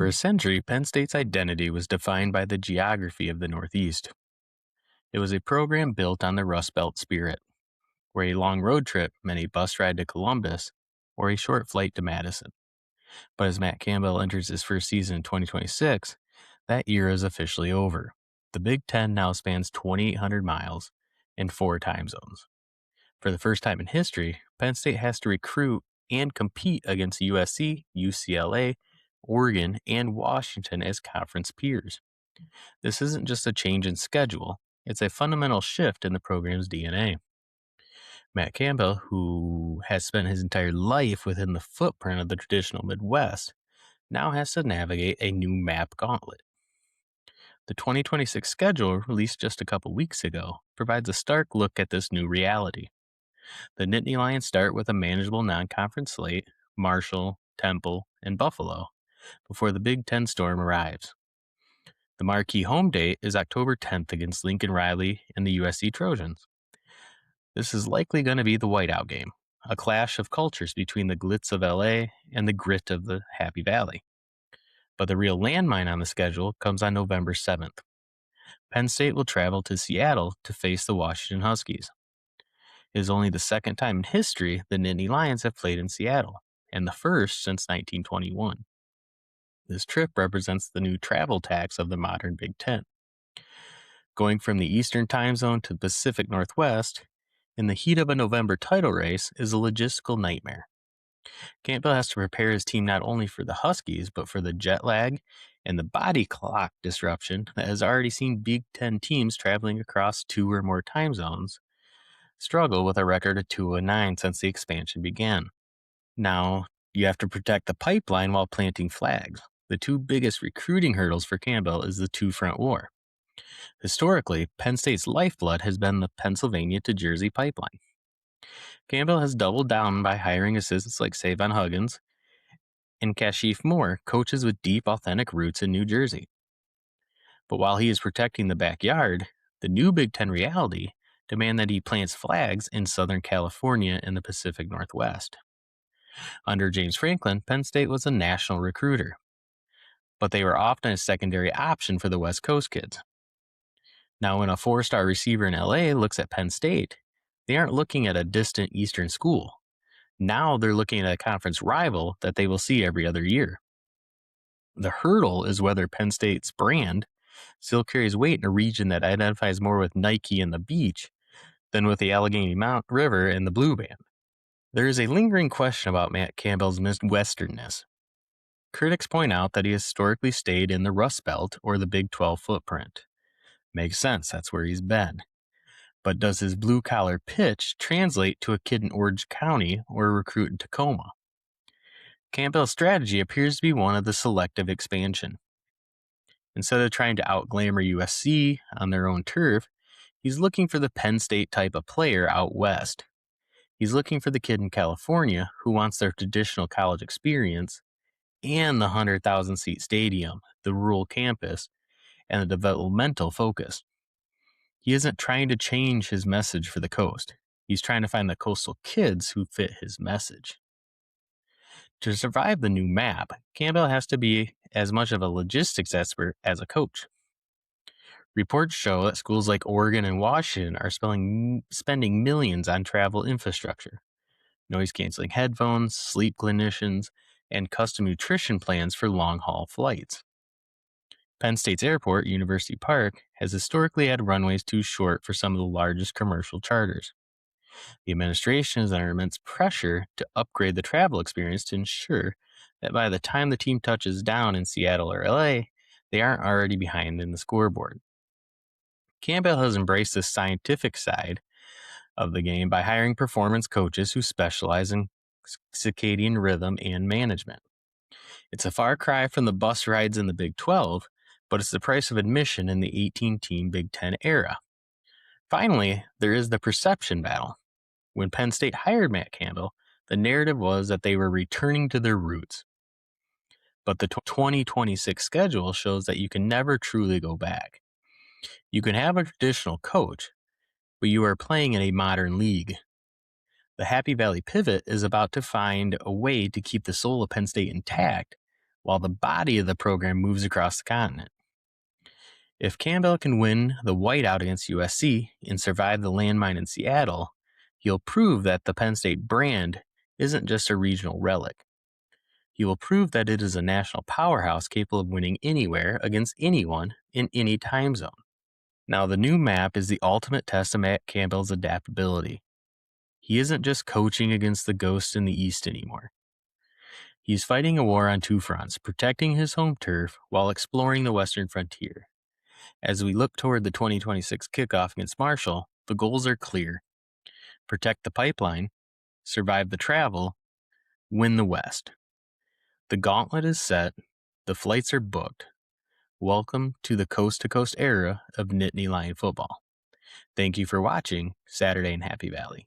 For a century, Penn State's identity was defined by the geography of the Northeast. It was a program built on the Rust Belt spirit, where a long road trip meant a bus ride to Columbus or a short flight to Madison. But as Matt Campbell enters his first season in 2026, that era is officially over. The Big Ten now spans 2,800 miles in 4 time zones. For the first time in history, Penn State has to recruit and compete against USC, UCLA, Oregon, and Washington as conference peers. This isn't just a change in schedule, it's a fundamental shift in the program's DNA. Matt Campbell, who has spent his entire life within the footprint of the traditional Midwest, now has to navigate a new map gauntlet. The 2026 schedule, released just a couple weeks ago, provides a stark look at this new reality. The Nittany Lions start with a manageable non-conference slate, Marshall, Temple, and Buffalo, before the Big Ten storm arrives. The marquee home date is October 10th against Lincoln Riley and the USC Trojans. This is likely going to be the whiteout game, a clash of cultures between the glitz of LA and the grit of the Happy Valley. But the real landmine on the schedule comes on November 7th. Penn State will travel to Seattle to face the Washington Huskies. It is only the second time in history the Nittany Lions have played in Seattle, and the first since 1921. This trip represents the new travel tax of the modern Big Ten. Going from the Eastern time zone to the Pacific Northwest in the heat of a November title race is a logistical nightmare. Campbell has to prepare his team not only for the Huskies, but for the jet lag and the body clock disruption that has already seen Big Ten teams traveling across 2 or more time zones struggle with a record of 2-9 since the expansion began. Now, you have to protect the pipeline while planting flags. The 2 biggest recruiting hurdles for Campbell is the two-front war. Historically, Penn State's lifeblood has been the Pennsylvania to Jersey pipeline. Campbell has doubled down by hiring assistants like Savon Huggins and Kashif Moore, coaches with deep, authentic roots in New Jersey. But while he is protecting the backyard, the new Big Ten reality demand that he plants flags in Southern California and the Pacific Northwest. Under James Franklin, Penn State was a national recruiter, but they were often a secondary option for the West Coast kids. Now, when a 4-star receiver in LA looks at Penn State, they aren't looking at a distant Eastern school. Now they're looking at a conference rival that they will see every other year. The hurdle is whether Penn State's brand still carries weight in a region that identifies more with Nike and the beach than with the Allegheny River and the Blue Band. There is a lingering question about Matt Campbell's Midwesternness. Critics point out that he has historically stayed in the Rust Belt or the Big 12 footprint. Makes sense, that's where he's been. But does his blue-collar pitch translate to a kid in Orange County or a recruit in Tacoma? Campbell's strategy appears to be one of the selective expansion. Instead of trying to out-glamour USC on their own turf, he's looking for the Penn State type of player out west. He's looking for the kid in California who wants their traditional college experience and the 100,000-seat stadium, the rural campus, and the developmental focus. He isn't trying to change his message for the coast. He's trying to find the coastal kids who fit his message. To survive the new map, Campbell has to be as much of a logistics expert as a coach. Reports show that schools like Oregon and Washington are spending millions on travel infrastructure, noise-canceling headphones, sleep clinicians, and custom nutrition plans for long-haul flights. Penn State's airport, University Park, has historically had runways too short for some of the largest commercial charters. The administration is under immense pressure to upgrade the travel experience to ensure that by the time the team touches down in Seattle or LA, they aren't already behind in the scoreboard. Campbell has embraced the scientific side of the game by hiring performance coaches who specialize in circadian rhythm and management. It's a far cry from the bus rides in the Big 12, but it's the price of admission in the 18-team Big Ten era. Finally, there is the perception battle. When Penn State hired Matt Campbell, the narrative was that they were returning to their roots. But the 2026 schedule shows that you can never truly go back. You can have a traditional coach, but you are playing in a modern league. The Happy Valley pivot is about to find a way to keep the soul of Penn State intact while the body of the program moves across the continent. If Campbell can win the whiteout against USC and survive the landmine in Seattle, he'll prove that the Penn State brand isn't just a regional relic. He will prove that it is a national powerhouse capable of winning anywhere against anyone in any time zone. Now, the new map is the ultimate test of Matt Campbell's adaptability. He isn't just coaching against the ghosts in the East anymore. He's fighting a war on two fronts, protecting his home turf while exploring the Western frontier. As we look toward the 2026 kickoff against Marshall, the goals are clear. Protect the pipeline, survive the travel, win the West. The gauntlet is set, the flights are booked. Welcome to the coast-to-coast era of Nittany Lion football. Thank you for watching Saturday in Happy Valley.